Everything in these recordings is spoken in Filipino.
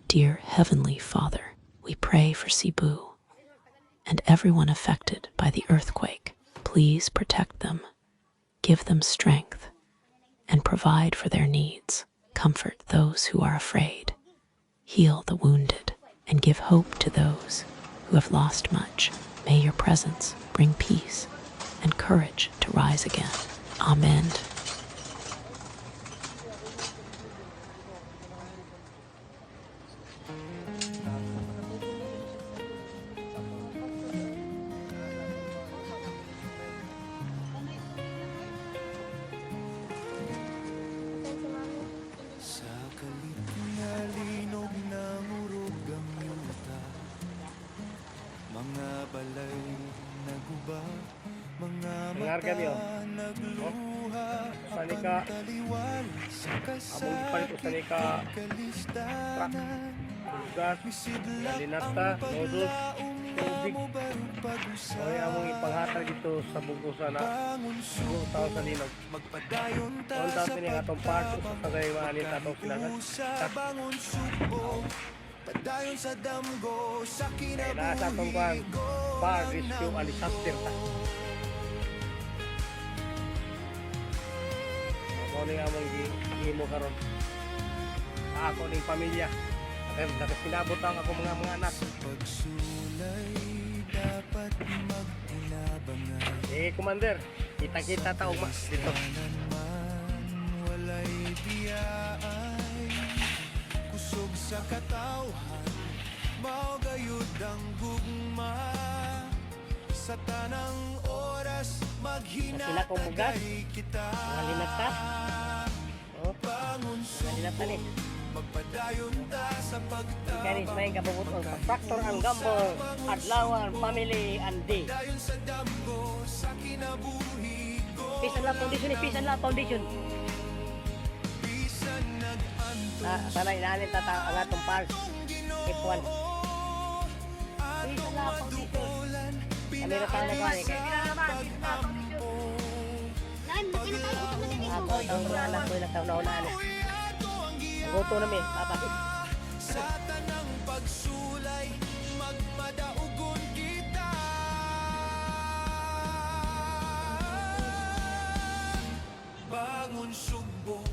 Dear Heavenly Father, we pray for Cebu and everyone affected by the earthquake. Please protect them, give them strength, and provide for their needs. Comfort those who are afraid, heal the wounded, and give hope to those who have lost much. May your presence bring peace and courage to rise again. Amen. Sa kalit na linog ng urog ang yuta, mga balay naguba, mga mata nagluha, apantaliwal sa kasakit kalistanan. Misidlat ang paglaong nga mo barug pag-usa. Ay among ipanghatag dito sa Bugusan na Bangon tao sa linog. magpadayon ta Doon sa tayo ni atong part sa tagay maanit atong sinagan. Sa bangon subo, padayon sa damgo, sa Nasa atong kwan, kinabuhi, par rescue and disaster ta. Ako ni among gimo karon. Ako ning pamilya. Dapat sinabot ang ako mga anak. pagsulay, dapat magtinabangan. Commander, kita-kita ta ugma dito. Man, walay biyaay, kusog sa katawhan, mao gayud ang gugma. Sa tanang oras, Sila kong bugas, maghinatagay kita. mga linata. Oh, Bangon mga linata ni. magpadayon ta sa Kanis may kabubuton sa Tractor and Gamble, Adlawan, Family, and D. pagdayon sa damgo, sa kinabuhi ko. Peace and Love Foundation, Peace and Love Foundation. Bisan nag-anto Sana inaanit na ang atong parts. F1. Peace and Love Foundation. Kami na tayo nagkani kay ako ang mga anak ko na taon na ulaan. Goto na mi, papasok. sa tanang pagsulay, magpadaugon kita. Bangon sugbo,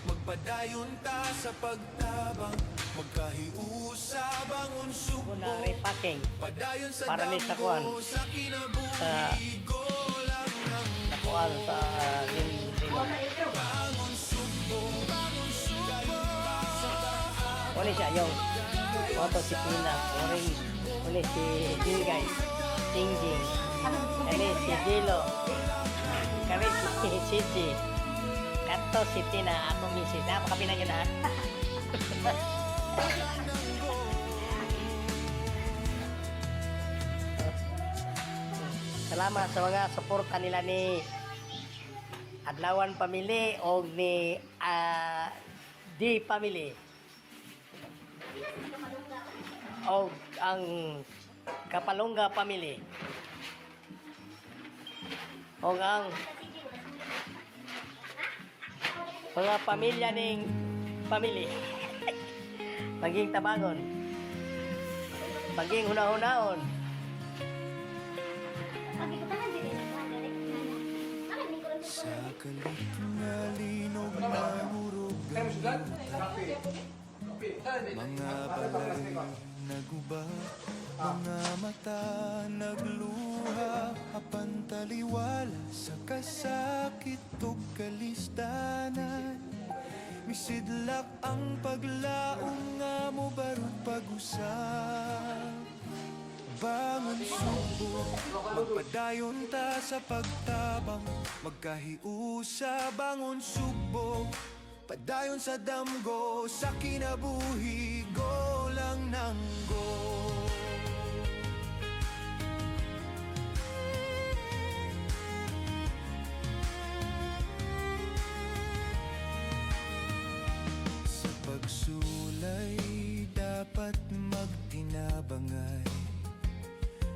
magpadayon ta sa pagtabang, magkahiusa, bangon Ako sugbo, na repacking. padayon sa Para ni sa kuwan. damgo, sa kinabuhi, golang ng Nakuha sa bangon sugbo, bangon sugbo. Uli siya yung Otto si Tina, Oring, uli si Jingay, Jingjing, kami si Dilo, kami si Chichi, Kato si Tina, ako misis, napakabilang yun ha. Salamat sa mga suporta nila ni Adlawan Family o ni D Family. O ang Kapalongga Family. O ang mga pamilya ning family. Maging tabangon. Maging hunahunahon. Sa kalit na linog na hurog ang mga balay naguba, mga mata nagluha, apantaliwala sa kasakit ug kalistanan. Misidlak ang paglaong nga mo barug pag-usap. Bangon subo, magpadayon ta sa pagtabang, magkahiusa, bangon subo, padayon sa damgo, sa kinabuhi, go lang nang go. Sa pagsulay, dapat magtinabangay,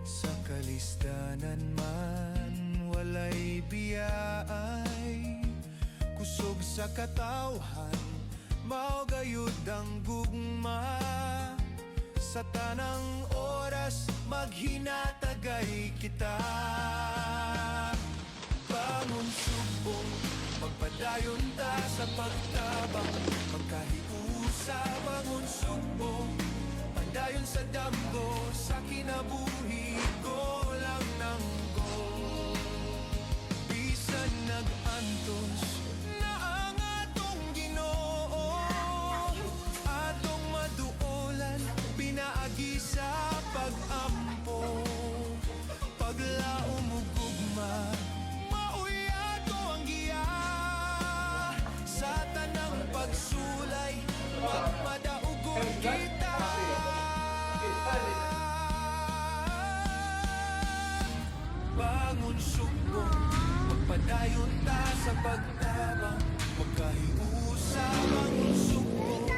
sa kalistanan man walay biyaay, kusog sa katawhan, mao gayud ang gugma. sa tanang oras maghinatagay kita. Bangon sumbong, magpadayon ta sa pagtabang, magkahiusa. Bangon sumbong, padayon sa damgo, sa kinabuhi ko lang nang go. Bisan nag-antos na ang atong Ginoo, atong maduolan, binaagi sa pag-ampo. Paglaom mo gugma, mauy ato ang giya, sa tanang pagsulay, pagmadaugon kita. Bangon sumbong, magpadayon ta sa pagtabang, magkahiusa. Bangon sumbong,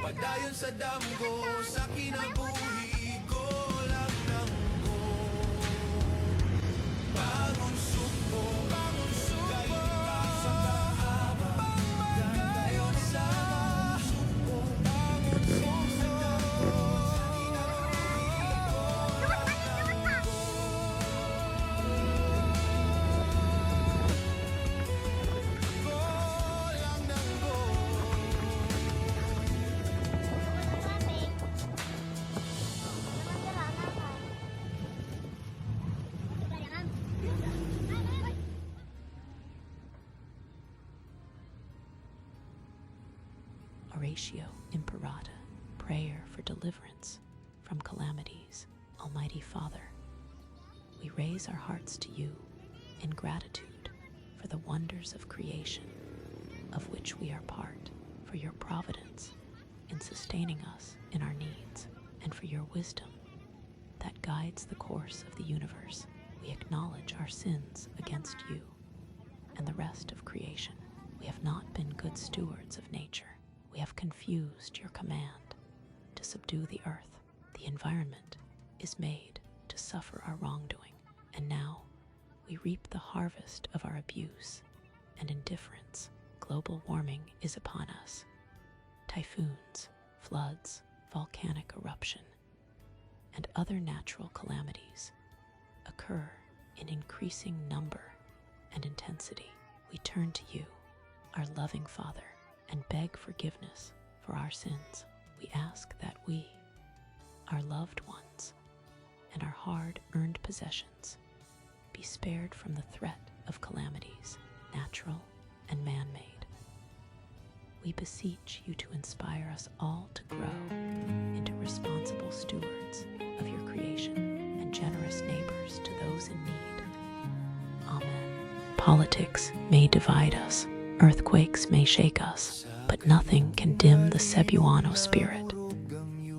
padayon sa damgo, sa kinabuhi ko lang nang go. Bangon sumbong, padayon ta sa pagtabang, magkahiusa. Sumbong, bangon sumbong, sa kinabuhi ko lang nang go. Oratio Imperata, prayer for deliverance from calamities. Almighty Father, we raise our hearts to you in gratitude for the wonders of creation, of which we are part, for your providence in sustaining us in our needs, and for your wisdom that guides the course of the universe. We acknowledge our sins against you and the rest of creation. We have not been good stewards of nature. We have confused your command to subdue the earth. The environment is made to suffer our wrongdoing, and now we reap the harvest of our abuse and indifference. Global warming is upon us. Typhoons, floods, volcanic eruption, and other natural calamities occur in increasing number and intensity. We turn to you, our loving Father, and beg forgiveness for our sins. We ask that we, our loved ones, and our hard-earned possessions be spared from the threat of calamities, natural and man-made. We beseech you to inspire us all to grow into responsible stewards of your creation and generous neighbors to those in need. Amen. Politics may divide us, earthquakes may shake us, but nothing can dim the Cebuano spirit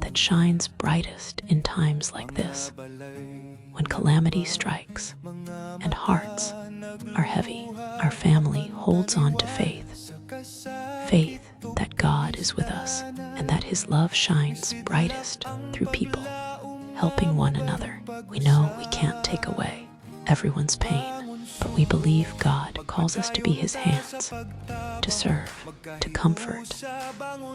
that shines brightest in times like this, when calamity strikes and hearts are heavy. Our family holds on to faith, faith that God is with us and that his love shines brightest through people, helping one another. We know we can't take away everyone's pain, but we believe God calls us to be his hands, to serve, to comfort,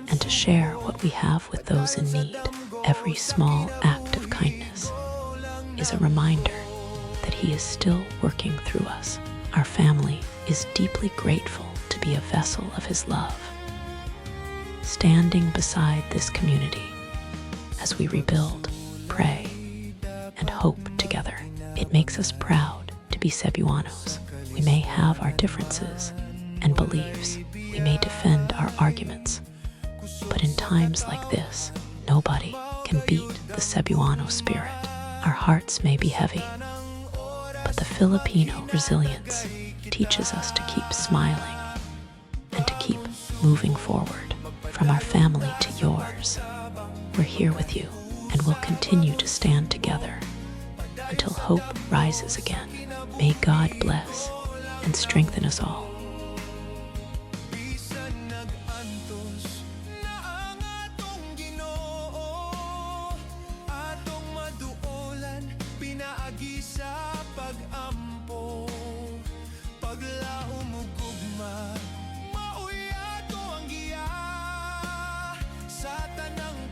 and to share what we have with those in need. Every small act of kindness is a reminder that he is still working through us. Our family is deeply grateful to be a vessel of his love, standing beside this community as we rebuild, pray, and hope together. It makes us proud to be Cebuanos. We may have our differences and beliefs. We may defend our arguments. But in times like this, nobody can beat the Cebuano spirit. Our hearts may be heavy, but the Filipino resilience teaches us to keep smiling and to keep moving forward. From our family to yours, we're here with you and will continue to stand together until hope rises again. May God bless and strengthen us all.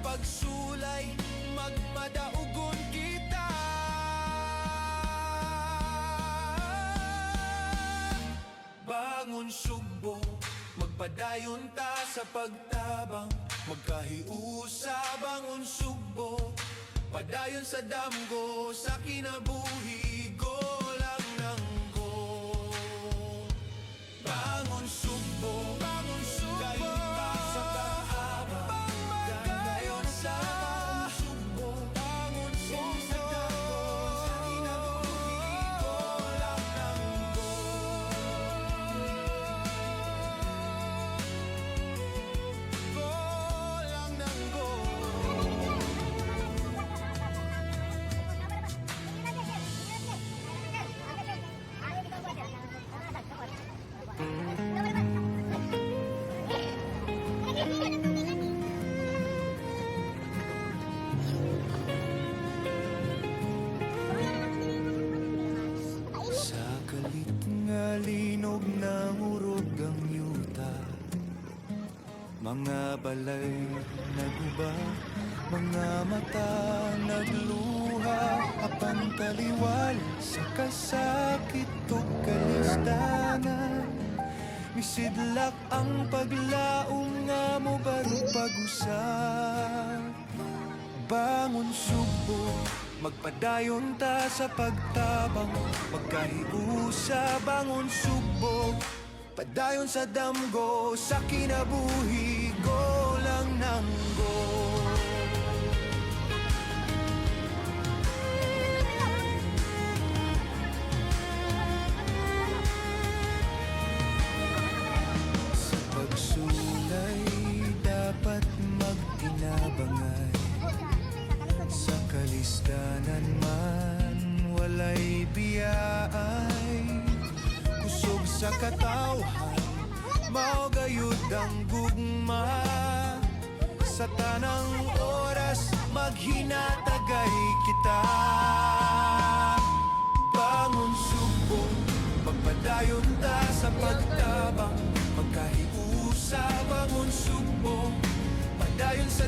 Pagsulay magmadaugon kita. Bangon Sugbo, magpadayon ta sa pagtabang, magkahiusa. Bangon Sugbo, padayon sa damgo, sa kinabuhi, go lang ng go. Bangon Sugbo, kayon ta sa kaabang, magkayon sa Sugbo. Bangon Sugbo, sa damgo, sa kinabuhi, go lang ng go. Go lang ng go. Sa kalit nga linog ng urog ang yuta, mga balay naguba, mga mata nagluha, apang kaliwal sa kasakit o kalistanan. Misidlak ang paglaom nga mo baro pag-usap. Bangon Sugbo, magpadayon ta sa pagtabang, magkahiusa. Bangon Sugbo, padayon sa damgo, sa kinabuhi, go lang ng go. Sa pagsulay, dapat magtinabangay. Sa kalistanan man, walay biyaay. Kusog sa katawhan, maugayod ang gugma. Sa tanang oras, maghinatagay kita. Bangon Sugbo, magpadayon ta sa pagtabang, magkahiusa. Bangon Sugbo, padayon sa